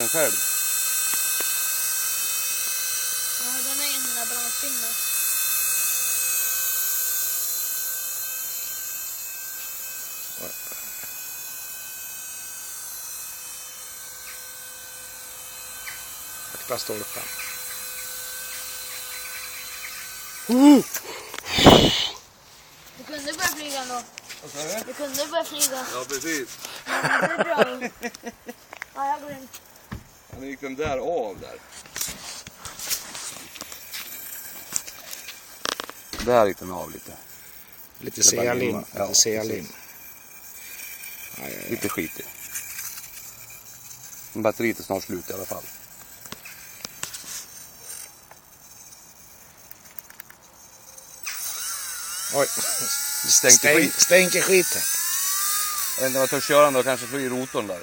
Den själv. Ja, den är en sån där brandspinne. Akta stolpen. Du kunde börja flyga ändå. Vad sa du? Du kunde börja flyga. Ja, precis. Ja, det är bra. Ja, jag går in. Nu gick den där av där. Där gick den av lite. Lite Det är bara sealim. limma. Ja, Lite sealim. Lite skit i. Batteriet är snart slut i alla fall. Oj. Stänker skit. Stänker skiten. Jag vet inte om jag törs köra den då, kanske flyger rotorn där.